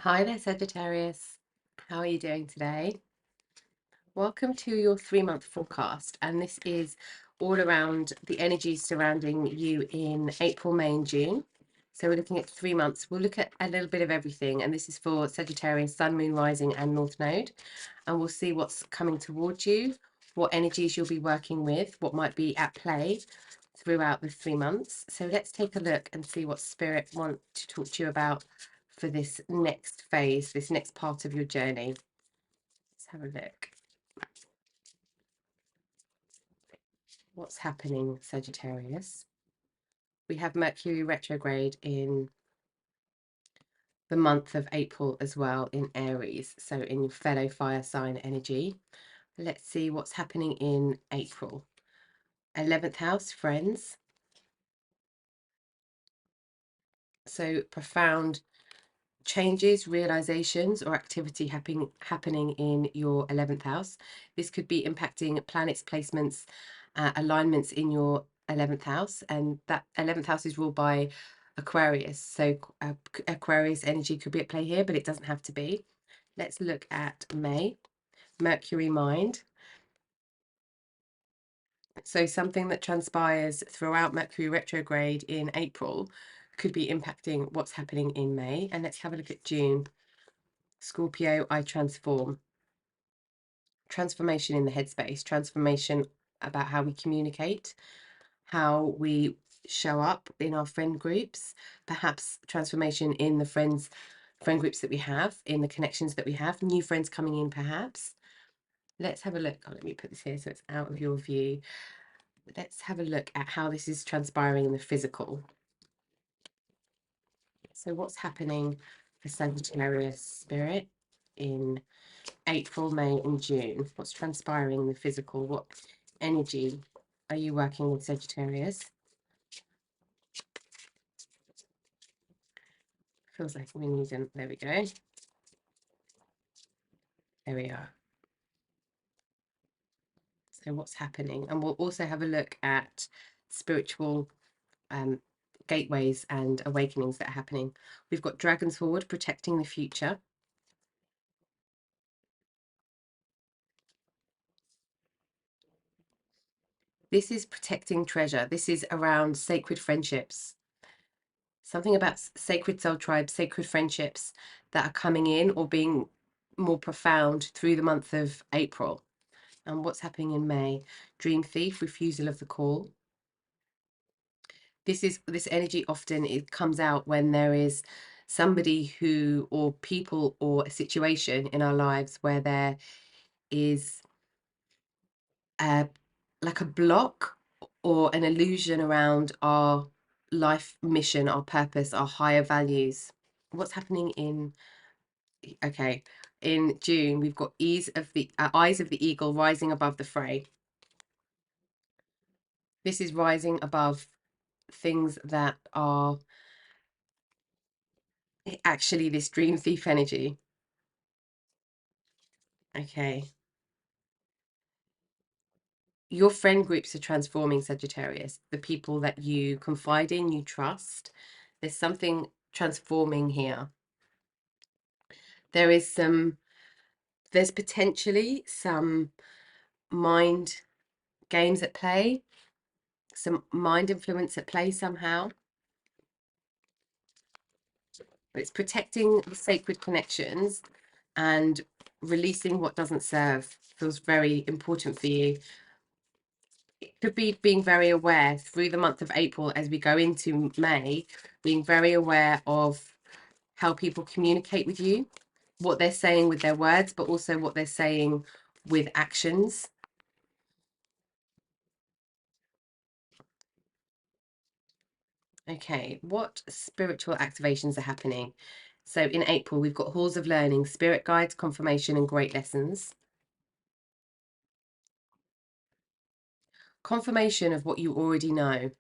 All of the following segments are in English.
Hi there, Sagittarius. How are you doing today? Welcome to your 3-month forecast, and this is all around the energies surrounding you in April, May, and June. So we're looking at 3 months. We'll look at a little bit of everything, and this is for Sagittarius, Sun, Moon, Rising, and North Node. And we'll see what's coming towards you, what energies you'll be working with, what might be at play throughout the 3 months. So let's take a look and see what Spirit want to talk to you about for this next phase, this next part of your journey. Let's have a look. What's happening, Sagittarius? We have Mercury retrograde in the month of April as well in Aries, so in your fellow fire sign energy. Let's see what's happening in April. 11th house, friends. So profound changes, realizations, or activity happening in your 11th house. This could be impacting planets, placements, alignments in your 11th house, and that 11th house is ruled by Aquarius. So Aquarius energy could be at play here, but it doesn't have to be. Let's look at May. Mercury mind. So something that transpires throughout Mercury retrograde in April could be impacting what's happening in May. And let's have a look at June. Scorpio, I transform. Transformation in the headspace, transformation about how we communicate, how we show up in our friend groups, perhaps transformation in the friend groups that we have, in the connections that we have, new friends coming in perhaps. Let's have a look. Oh, let me put this here so it's out of your view. Let's have a look at how this is transpiring in the physical. So what's happening for Sagittarius spirit in April, May, and June? What's transpiring in the physical? What energy are you working with, Sagittarius? Feels like we need them. There we go. There we are. So what's happening? And we'll also have a look at spiritual gateways and awakenings that are happening. We've got Dragon's Horde, protecting the future. This is protecting treasure. This is around sacred friendships. Something about sacred soul tribes, sacred friendships that are coming in or being more profound through the month of April. And what's happening in May? Dream thief, refusal of the call. This energy often it comes out when there is somebody who, or people, or a situation in our lives where there is like a block or an illusion around our life mission, our purpose, our higher values. What's happening in in June? We've got eyes of the eagle rising above the fray. This is rising above things that are actually this dream thief energy. Okay. Your friend groups are transforming, Sagittarius. The people that you confide in, you trust. There's something transforming here. There's potentially some mind games at play, some mind influence at play somehow. But it's protecting the sacred connections and releasing what doesn't serve. Feels very important for you. It could be being very aware through the month of April as we go into May, being very aware of how people communicate with you, what they're saying with their words, but also what they're saying with actions. Okay, what spiritual activations are happening? So in April, we've got halls of learning, spirit guides, confirmation, and great lessons. Confirmation of what you already know.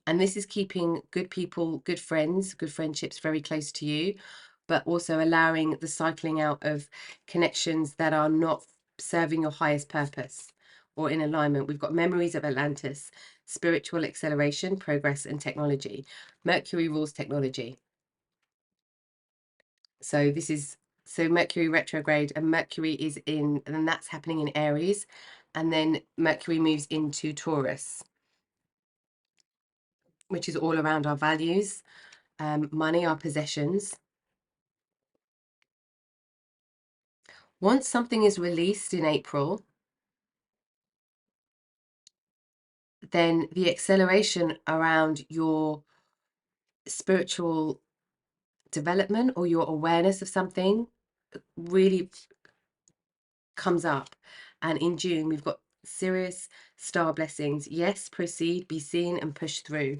And this is keeping good people, good friends, good friendships very close to you, but also allowing the cycling out of connections that are not serving your highest purpose or in alignment. We've got memories of Atlantis, spiritual acceleration, progress, and technology. Mercury rules technology. So this is, so Mercury retrograde, and Mercury is in, and that's happening in Aries, and then Mercury moves into Taurus, which is all around our values, money, our possessions. Once something is released in April, then the acceleration around your spiritual development or your awareness of something really comes up. And in June, we've got serious star blessings. Yes, proceed, be seen, and push through.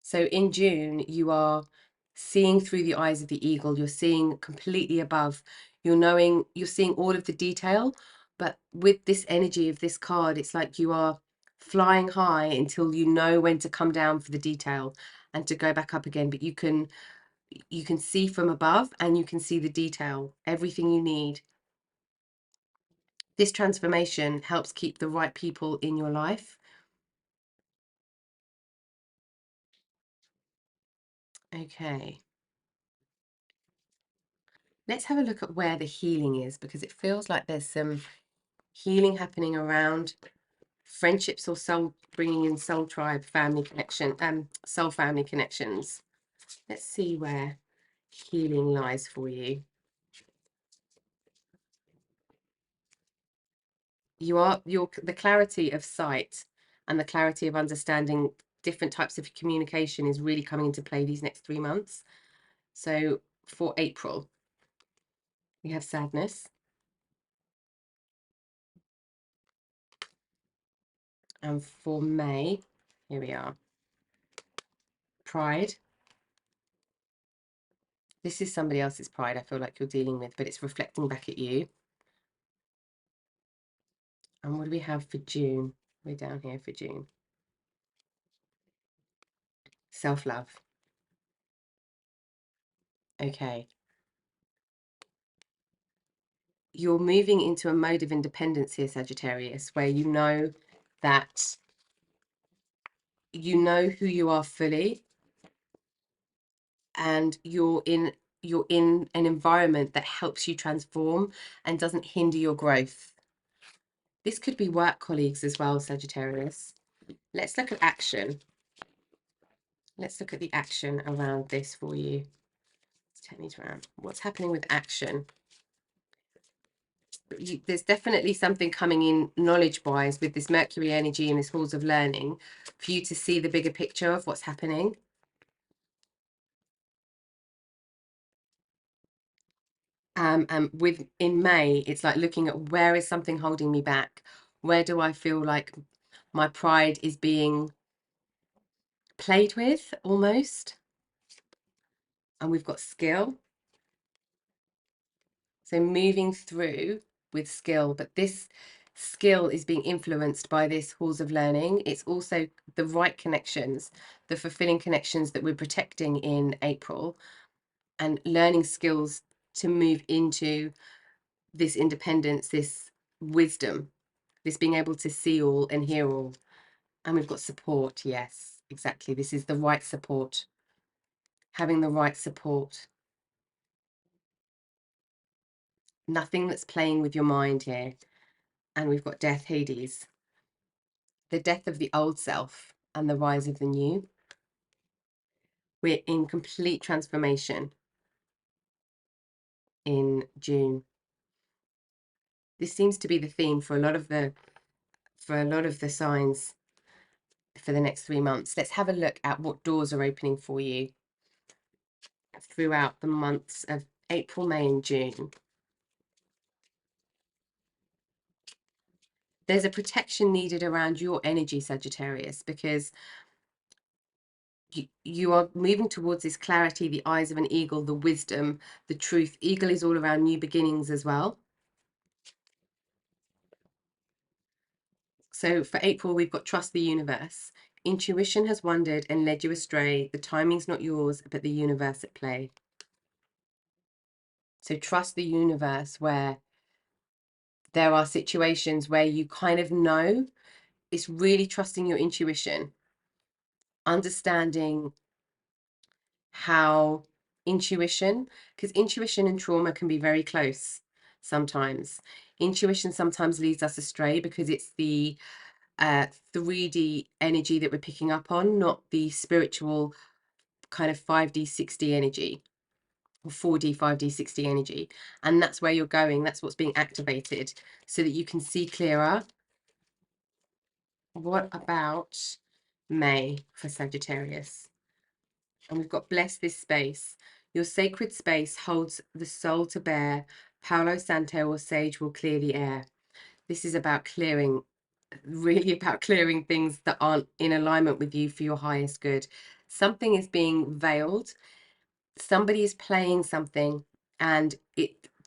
So in June, you are seeing through the eyes of the eagle. You're seeing completely above. You're seeing all of the detail. But with this energy of this card, it's like you are flying high until you know when to come down for the detail and to go back up again. But you can see from above, and you can see the detail, everything you need. This transformation helps keep the right people in your life. Okay. Let's have a look at where the healing is, because it feels like there's some healing happening around friendships or soul, bringing in soul tribe, family connection, soul family connections. Let's see where healing lies for you. You're the clarity of sight and the clarity of understanding different types of communication is really coming into play these next 3 months. So for April, we have sadness. And for May, here we are, pride. This is somebody else's pride I feel like you're dealing with, but it's reflecting back at you. And what do we have for June? We're down here for June. Self-love. Okay. You're moving into a mode of independence here, Sagittarius, where you know that you know who you are fully, and you're in an environment that helps you transform and doesn't hinder your growth. This could be work colleagues as well, Sagittarius. Let's look at action. Let's look at the action around this for you. Let's turn these around. What's happening with action? There's definitely something coming in knowledge-wise with this Mercury energy and this halls of learning for you to see the bigger picture of what's happening. And in May, it's like looking at where is something holding me back? Where do I feel like my pride is being played with almost? And we've got skill. So moving through with skill, but this skill is being influenced by this halls of learning. It's also the right connections, the fulfilling connections that we're protecting in April, and learning skills to move into this independence, this wisdom, this being able to see all and hear all. And we've got support. Yes, exactly. This is the right support, having the right support. Nothing that's playing with your mind here. And we've got death, Hades, the death of the old self and the rise of the new. We're in complete transformation in June. This seems to be the theme for a lot of the signs for the next 3 months. Let's have a look at what doors are opening for you throughout the months of April, May, and June. There's a protection needed around your energy, Sagittarius, because you are moving towards this clarity, the eyes of an eagle, the wisdom, the truth. Eagle is all around new beginnings as well. So for April, we've got trust the universe. Intuition has wandered and led you astray. The timing's not yours, but the universe at play. So trust the universe, where there are situations where you kind of know. It's really trusting your intuition, understanding how intuition, because intuition and trauma can be very close sometimes. Intuition sometimes leads us astray because it's the 3D energy that we're picking up on, not the spiritual kind of 5D, 6D energy, or 4D, 5D, 6D energy. And that's where you're going. That's what's being activated so that you can see clearer. What about May for Sagittarius? And we've got bless this space. Your sacred space holds the soul to bear. Palo Santo or sage will clear the air. This is about clearing, really about clearing things that aren't in alignment with you for your highest good. Something is being veiled. Somebody is playing something, and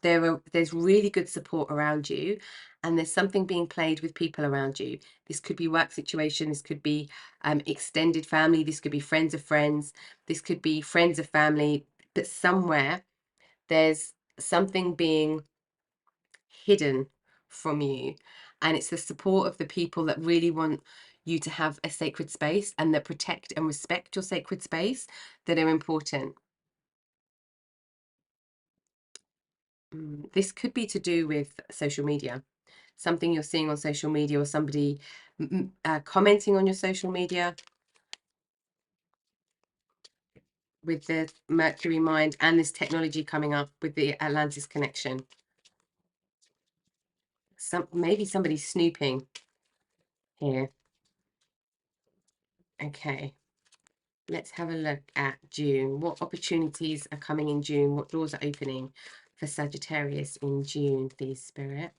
there's really good support around you, and there's something being played with people around you. This could be work situation, this could be extended family, this could be friends of friends, this could be friends of family, but somewhere there's something being hidden from you, and it's the support of the people that really want you to have a sacred space and that protect and respect your sacred space that are important. This could be to do with social media, something you're seeing on social media, or somebody commenting on your social media with the Mercury mind and this technology coming up with the Atlantis connection. Maybe somebody's snooping here. Okay, let's have a look at June. What opportunities are coming in June? What doors are opening for Sagittarius in June, please, Spirit?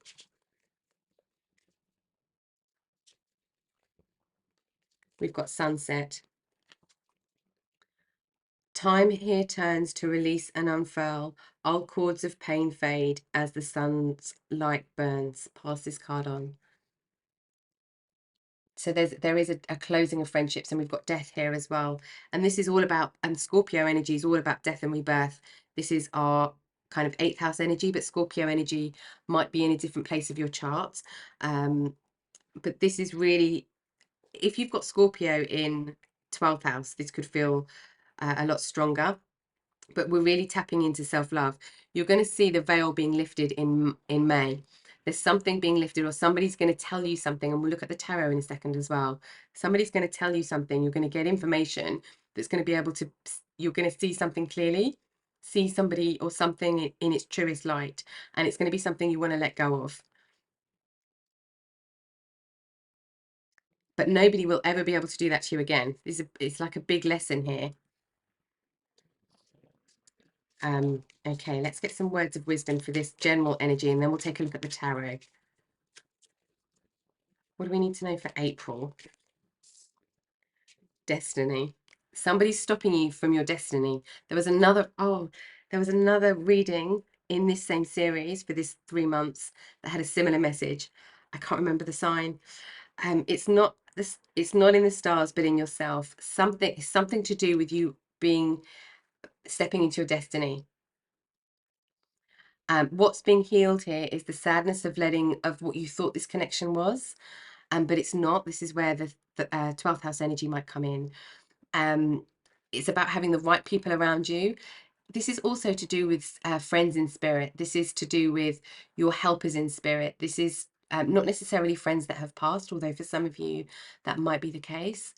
We've got sunset. Time here turns to release and unfurl. Old cords of pain fade as the sun's light burns. Pass this card on. So there is a closing of friendships, and we've got death here as well. And this is all about, and Scorpio energy is all about death and rebirth. This is our kind of 8th house energy, but Scorpio energy might be in a different place of your chart. But this is really, if you've got Scorpio in 12th house, this could feel a lot stronger. But we're really tapping into self-love. You're going to see the veil being lifted in May. There's something being lifted, or somebody's going to tell you something, and we'll look at the tarot in a second as well. Somebody's going to tell you something. You're going to get information that's going to be able to, you're going to see something clearly, see somebody or something in its truest light, and it's going to be something you want to let go of. But nobody will ever be able to do that to you again. It's like a big lesson here. Okay, let's get some words of wisdom for this general energy, and then we'll take a look at the tarot. What do we need to know for April? Destiny. Somebody's stopping you from your destiny. There was another reading in this same series for this 3 months that had a similar message. I can't remember the sign. It's not this. It's not in the stars, but in yourself. Something to do with you stepping into your destiny. What's being healed here is the sadness of what you thought this connection was, but it's not. This is where the 12th house energy might come in. It's about having the right people around you. This is also to do with friends in spirit. This is to do with your helpers in spirit. This is not necessarily friends that have passed, although for some of you that might be the case.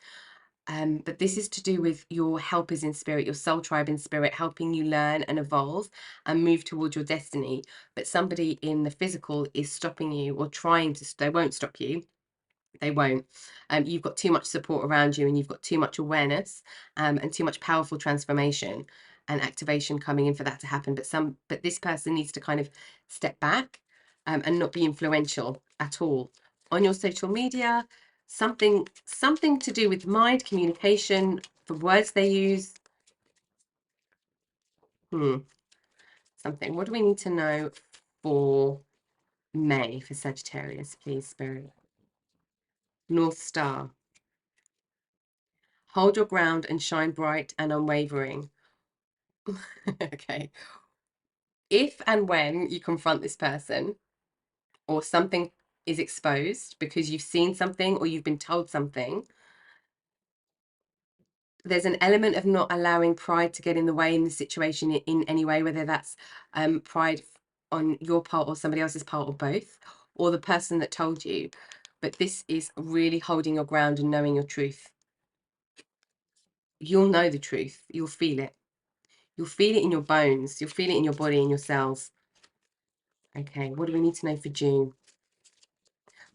But this is to do with your helpers in spirit, your soul tribe in spirit, helping you learn and evolve and move towards your destiny. But somebody in the physical is stopping you, or trying to. They won't stop you. They won't. You've got too much support around you, and you've got too much awareness, and too much powerful transformation and activation coming in for that to happen. But this person needs to kind of step back, and not be influential at all on your social media. Something to do with mind communication, the words they use. Something. What do we need to know for May for Sagittarius, please, Spirit? North Star. Hold your ground and shine bright and unwavering. Okay. If and when you confront this person, or something is exposed because you've seen something or you've been told something, there's an element of not allowing pride to get in the way in the situation in any way, whether that's pride on your part or somebody else's part or both, or the person that told you. But this is really holding your ground and knowing your truth. You'll know the truth. You'll feel it. You'll feel it in your bones. You'll feel it in your body, in your cells. Okay, what do we need to know for June?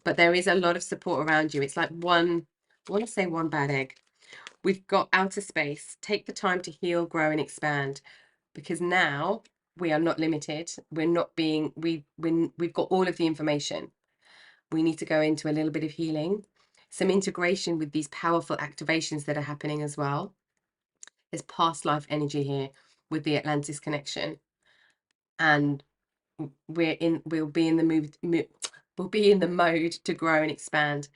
But there is a lot of support around you. It's like one, I want to say one bad egg. We've got outer space. Take the time to heal, grow, and expand, because now we are not limited. We're not being, we've got all of the information. We need to go into a little bit of healing, some integration with these powerful activations that are happening as well. There's past life energy here with the Atlantis connection, and we'll be in the mode to grow and expand.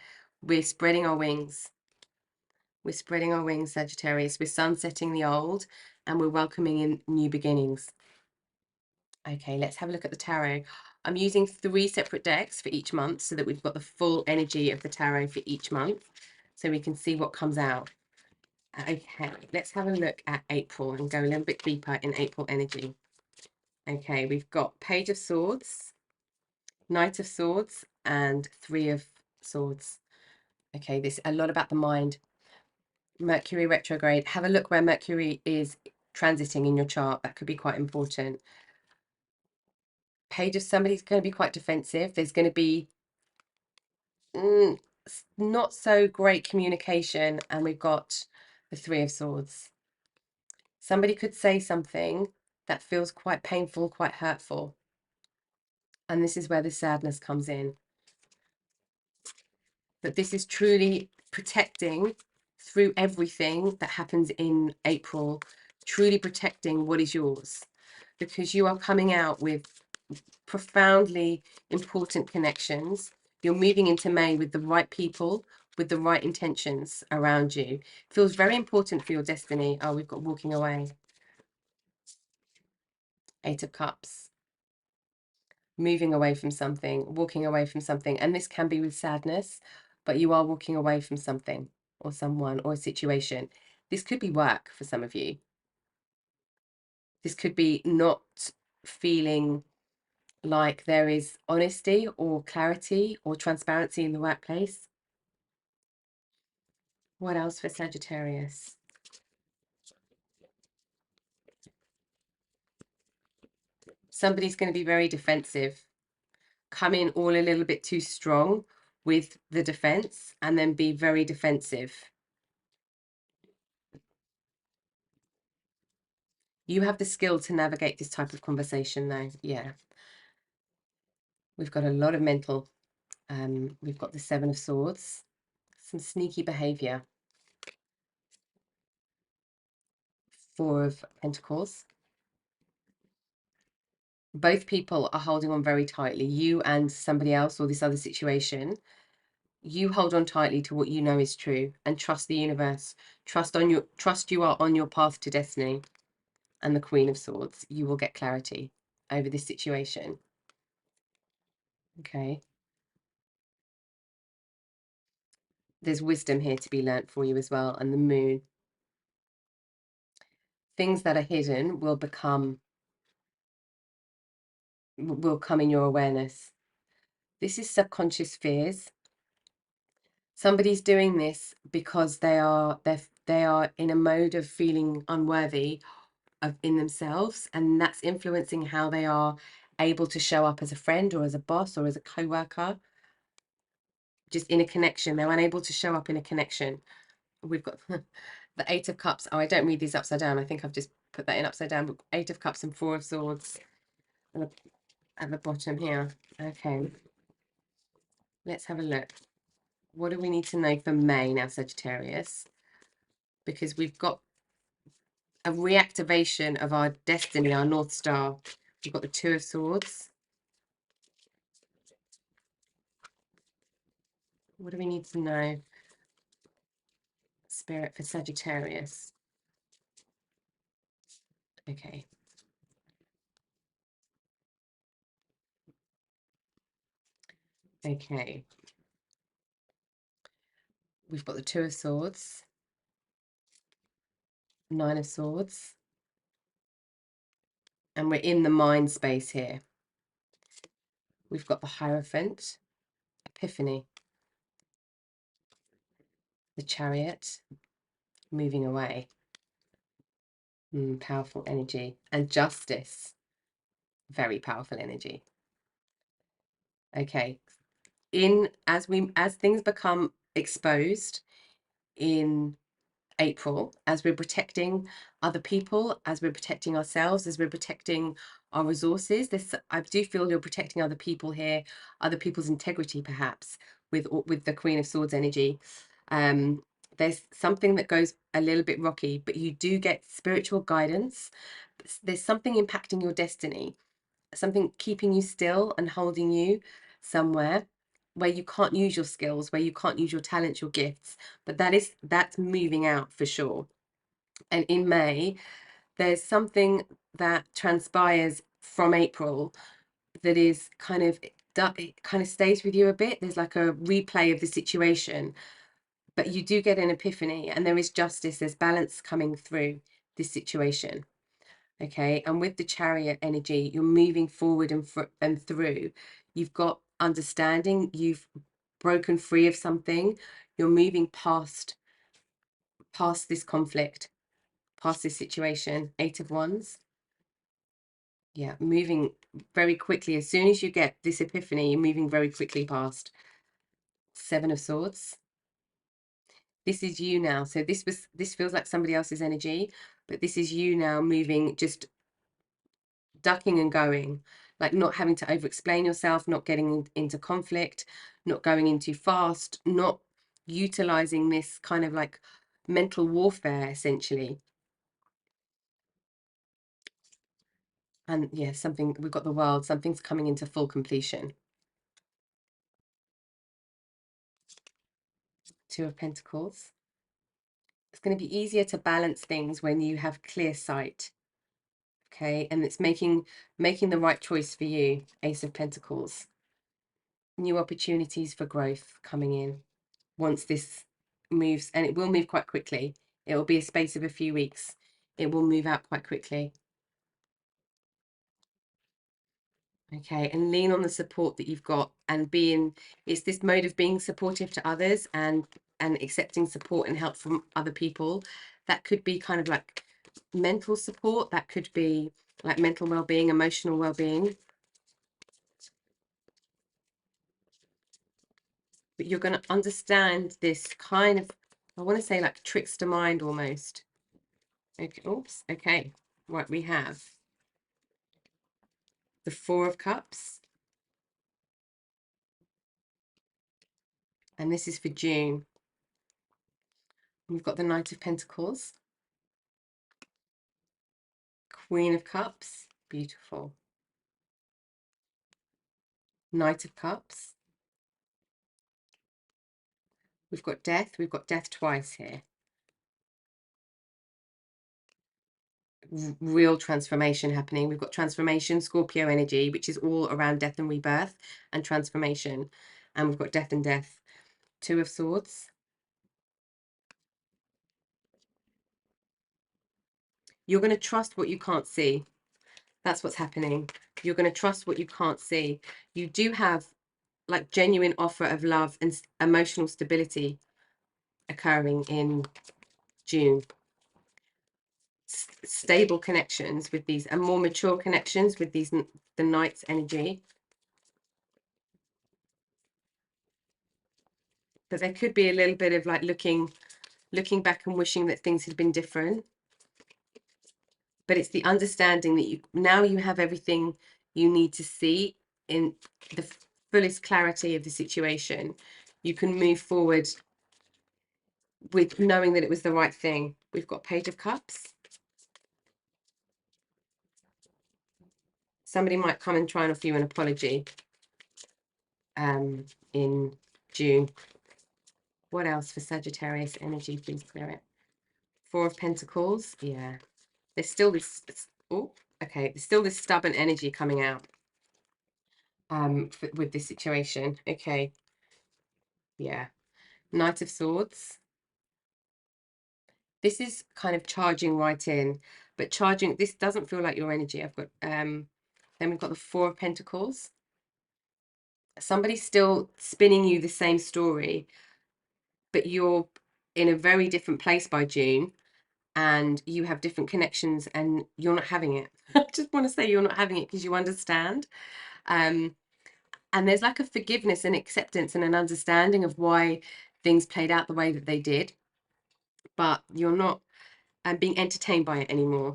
We're spreading our wings. We're spreading our wings, Sagittarius. We're sunsetting the old and we're welcoming in new beginnings. Okay, let's have a look at the tarot. I'm using 3 separate decks for each month so that we've got the full energy of the tarot for each month, so we can see what comes out. Okay, let's have a look at April and go a little bit deeper in April energy. Okay, we've got Page of Swords, Knight of Swords, and 3 of Swords. Okay, this is a lot about the mind. Mercury retrograde. Have a look where Mercury is transiting in your chart. That could be quite important. Page of somebody's going to be quite defensive. There's going to be not so great communication, and we've got the 3 of Swords. Somebody could say something that feels quite painful, quite hurtful, and this is where the sadness comes in. But this is truly protecting through everything that happens in April, truly protecting what is yours, because you are coming out with profoundly important connections. You're moving into May with the right people, with the right intentions around you. It feels very important for your destiny. Oh, we've got walking away. 8 of Cups. Moving away from something, walking away from something. And this can be with sadness, but you are walking away from something or someone or a situation. This could be work for some of you. This could be not feeling like there is honesty or clarity or transparency in the workplace. What else for Sagittarius? Somebody's going to be very defensive, come in all a little bit too strong with the defense, and then be very defensive. You have the skill to navigate this type of conversation though. Yeah. We've got a lot of mental. We've got the 7 of Swords, some sneaky behavior. 4 of Pentacles. Both people are holding on very tightly, you and somebody else or this other situation. You hold on tightly to what you know is true and trust the universe. Trust you are on your path to destiny. And the Queen of Swords. You will get clarity over this situation. Okay. There's wisdom here to be learnt for you as well. And the Moon. Things that are hidden will come in your awareness. This is subconscious fears. Somebody's doing this because they are in a mode of feeling unworthy in themselves, and that's influencing how they are able to show up as a friend or as a boss or as a co-worker. Just in a connection, they're unable to show up in a connection. We've got the 8 of Cups. Oh, I don't read these upside down. I think I've just put that in upside down. 8 of Cups and 4 of Swords at the bottom here. Okay, let's have a look. What do we need to know for May now, Sagittarius? Because we've got a reactivation of our destiny, our North Star. We've got the 2 of Swords. What do we need to know, Spirit, for Sagittarius? Okay. Okay. We've got the 2 of Swords. Nine of Swords. And we're in the mind space here. We've got the Hierophant, Epiphany, the Chariot, moving away. Powerful energy. And Justice, very powerful energy. Okay, as things become exposed in April, as we're protecting other people, as we're protecting ourselves, as we're protecting our resources, I do feel you're protecting other people here, other people's integrity, perhaps with the Queen of Swords energy. There's something that goes a little bit rocky, but you do get spiritual guidance. There's something impacting your destiny, something keeping you still and holding you somewhere where you can't use your skills, where you can't use your talents, your gifts, but that's moving out for sure. And in May, there's something that transpires from April that is it kind of stays with you a bit. There's like a replay of the situation, but you do get an epiphany, and there is justice, there's balance coming through this situation. Okay, and with the Chariot energy, you're moving forward and through. You've got understanding, you've broken free of something, you're moving past this conflict, past this situation. Eight of Wands. Yeah, moving very quickly. As soon as you get this epiphany, you're moving very quickly past. Seven of Swords. This is you now. So this feels like somebody else's energy, but this is you now moving, just ducking and going, like not having to over explain yourself, not getting into conflict, not going in too fast, not utilizing this kind of like mental warfare essentially. And yeah, we've got the World, something's coming into full completion. Two of Pentacles. It's going to be easier to balance things when you have clear sight. Okay, and it's making the right choice for you. Ace of Pentacles. New opportunities for growth coming in once this moves, and it will move quite quickly. It will be a space of a few weeks. It will move out quite quickly. Okay, and lean on the support that you've got, and it's this mode of being supportive to others and accepting support and help from other people. That could be kind of like mental support, that could be like mental well-being, emotional well-being. But you're going to understand this kind of, I want to say like trickster mind almost. Okay, oops, okay. Right, we have the Four of Cups. And this is for June. We've got the Knight of Pentacles. Queen of Cups. Beautiful. Knight of Cups. We've got Death. We've got Death twice here. Real transformation happening. We've got transformation, Scorpio energy, which is all around death and rebirth and transformation. And we've got Death and Death. Two of Swords. You're going to trust what you can't see. That's what's happening. You're going to trust what you can't see. You do have like genuine offer of love and emotional stability occurring in June. Stable connections with these, and more mature connections with these, the Knight's energy. But there could be a little bit of like looking back and wishing that things had been different. But it's the understanding that you have everything you need to see in the fullest clarity of the situation. You can move forward with knowing that it was the right thing. We've got Page of Cups. Somebody might come and try and offer you an apology in June. What else for Sagittarius energy? Please clear it. Four of Pentacles. Yeah. There's still this, oh, okay. There's still this stubborn energy coming out with this situation. Okay. Yeah. Knight of Swords. This is kind of charging right in, but charging, this doesn't feel like your energy. I've got, then we've got the Four of Pentacles. Somebody's still spinning you the same story, but you're in a very different place by June, and you have different connections, and you're not having it. I just want to say you're not having it because you understand. And there's like a forgiveness and acceptance and an understanding of why things played out the way that they did, but you're not being entertained by it anymore.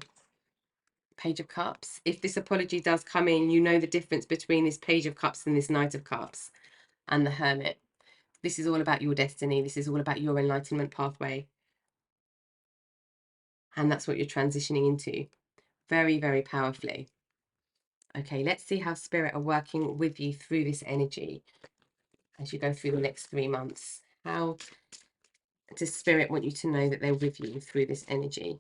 Page of Cups. If this apology does come in, you know the difference between this Page of Cups and this Knight of Cups and the Hermit. This is all about your destiny. This is all about your enlightenment pathway. And that's what you're transitioning into very, very powerfully. Okay, let's see how Spirit are working with you through this energy as you go through the next 3 months. How does Spirit want you to know that they're with you through this energy?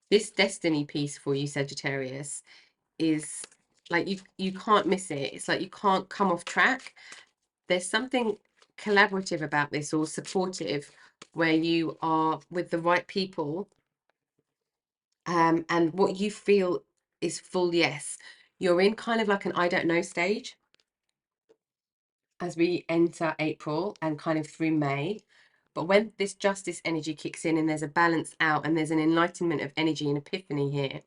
This destiny piece for you, Sagittarius, is like you can't miss it. It's like you can't come off track. There's something collaborative about this, or supportive, where you are with the right people, and what you feel is full yes. You're in kind of like an I don't know stage as we enter April and kind of through May. But when this justice energy kicks in and there's a balance out and there's an enlightenment of energy and epiphany here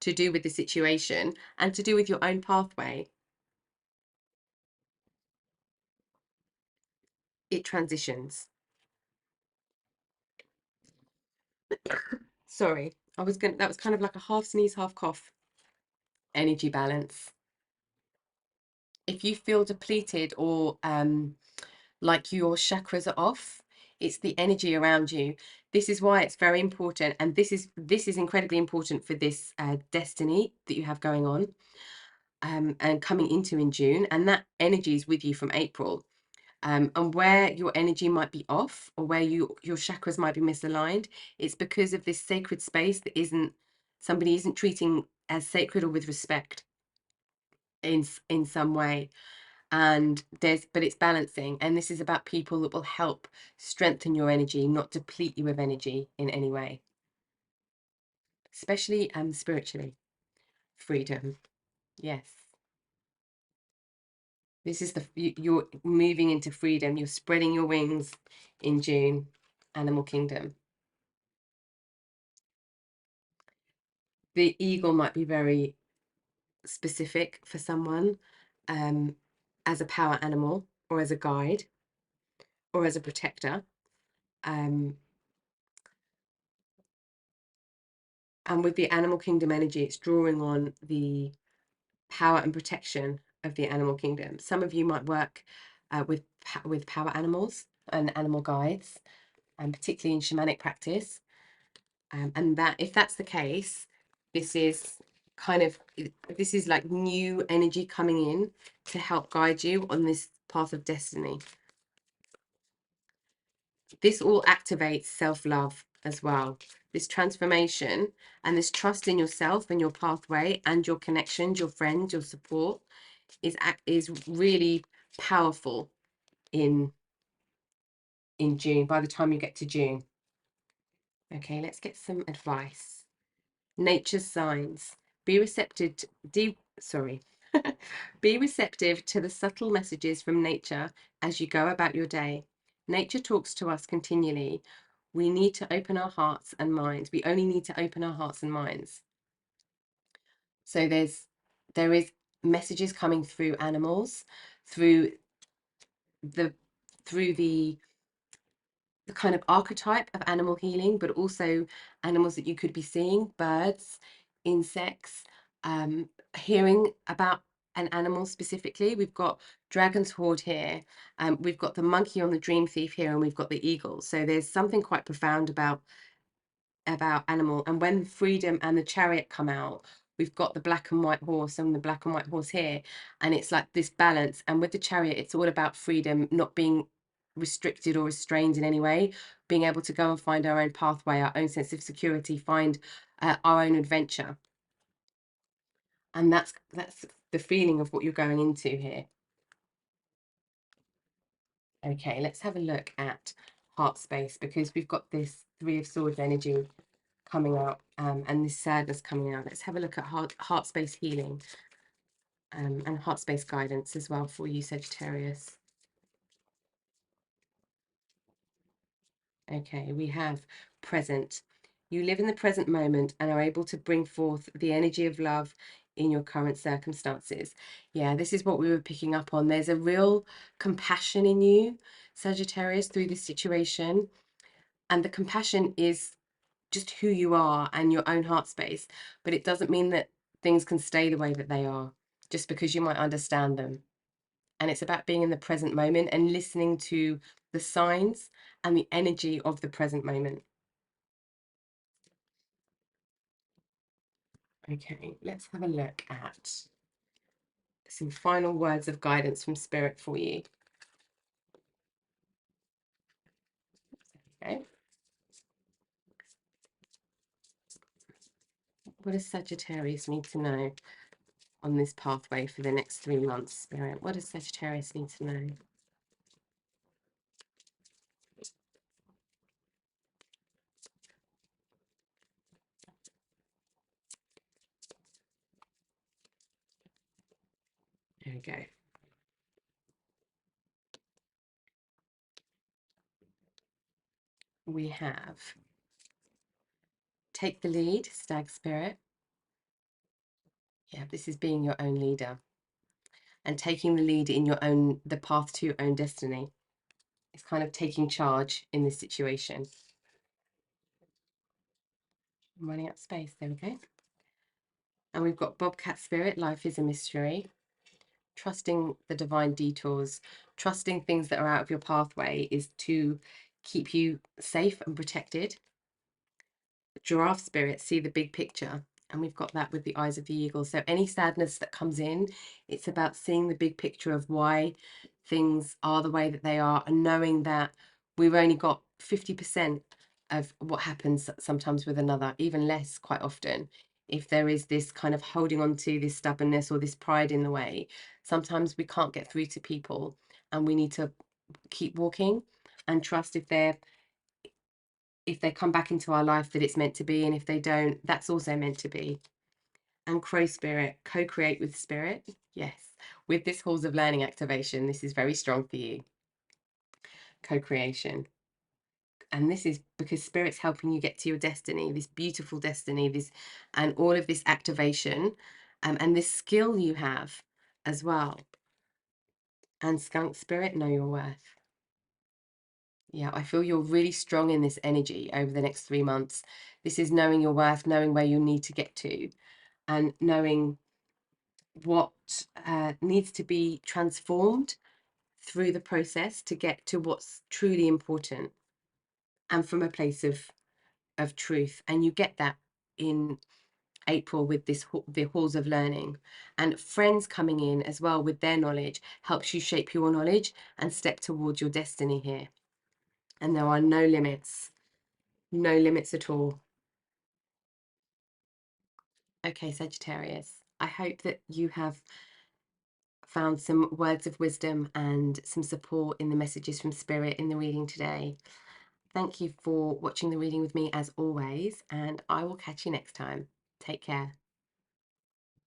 to do with the situation and to do with your own pathway, it transitions. Sorry, that was kind of like a half sneeze, half cough. Energy balance. If you feel depleted or like your chakras are off, it's the energy around you. This is why it's very important, and this is incredibly important for this destiny that you have going on, and coming into in June, and that energy is with you from April. And where your energy might be off, or where your chakras might be misaligned, it's because of this sacred space that somebody isn't treating as sacred or with respect in some way. And but it's balancing, and this is about people that will help strengthen your energy, not deplete you of energy in any way, especially spiritually. Freedom. Yes, this is you're moving into freedom. You're spreading your wings in June. Animal kingdom. The eagle might be very specific for someone, as a power animal, or as a guide, or as a protector. um and with the animal kingdom energy, it's drawing on the power and protection of the animal kingdom. Some of you might work with power animals and animal guides, and particularly in shamanic practice. And that, if that's the case, this is this is like new energy coming in to help guide you on this path of destiny. This all activates self-love as well. This transformation and this trust in yourself and your pathway and your connections, your friends, your support is really powerful in June, by the time you get to June. Okay, let's get some advice. Nature's signs. Be receptive be receptive to the subtle messages from nature as you go about your day. Nature talks to us continually. We need to open our hearts and minds. We only need to open our hearts and minds. So there is messages coming through animals, through the through the kind of archetype of animal healing, but also animals that you could be seeing, birds, insects, hearing about an animal specifically. We've got dragon's hoard here, we've got the monkey on the dream thief here, and we've got the eagle. So there's something quite profound about animal. And when freedom and the chariot come out, we've got the black and white horse and the black and white horse here, and it's like this balance. And with the chariot, it's all about freedom, not being restricted or restrained in any way, being able to go and find our own pathway, our own sense of security, find our own adventure. And that's the feeling of what you're going into here. Okay, let's have a look at heart space, because we've got this Three of Swords energy coming out, and this sadness coming out. Let's have a look at heart space healing, and heart space guidance as well for you, Sagittarius. Okay, we have present. You live in the present moment and are able to bring forth the energy of love in your current circumstances. Yeah, this is what we were picking up on. There's a real compassion in you, Sagittarius, through this situation. And the compassion is just who you are and your own heart space. But it doesn't mean that things can stay the way that they are, just because you might understand them. And it's about being in the present moment and listening to the signs and the energy of the present moment. Okay, let's have a look at some final words of guidance from Spirit for you. Okay. What does Sagittarius need to know on this pathway for the next 3 months, Spirit? What does Sagittarius need to know? There we go. We have take the lead, Stag Spirit. Yeah, this is being your own leader and taking the lead in the path to your own destiny. It's kind of taking charge in this situation. I'm running out of space. There we go. And we've got Bobcat Spirit, life is a mystery. Trusting the divine detours, trusting things that are out of your pathway is to keep you safe and protected. Giraffe Spirit, see the big picture. And we've got that with the eyes of the eagle. So any sadness that comes in, it's about seeing the big picture of why things are the way that they are, and knowing that we've only got 50% of what happens sometimes with another, even less quite often. If there is this kind of holding on to this stubbornness or this pride in the way, sometimes we can't get through to people, and we need to keep walking and trust if they come back into our life that it's meant to be, and if they don't, that's also meant to be. And Crow Spirit, co-create with Spirit. Yes, with this Halls of Learning activation, this is very strong for you. Co-creation. And this is because Spirit's helping you get to your destiny, this beautiful destiny, and all of this activation, and this skill you have as well. And Skunk Spirit, know your worth. Yeah, I feel you're really strong in this energy over the next 3 months. This is knowing your worth, knowing where you need to get to, and knowing what needs to be transformed through the process to get to what's truly important, and from a place of truth. And you get that in April with the halls of learning, and friends coming in as well with their knowledge helps you shape your knowledge and step towards your destiny here. And there are no limits at all. Okay, Sagittarius, I hope that you have found some words of wisdom and some support in the messages from Spirit in the reading today. Thank you for watching the reading with me as always, and I will catch you next time. Take care.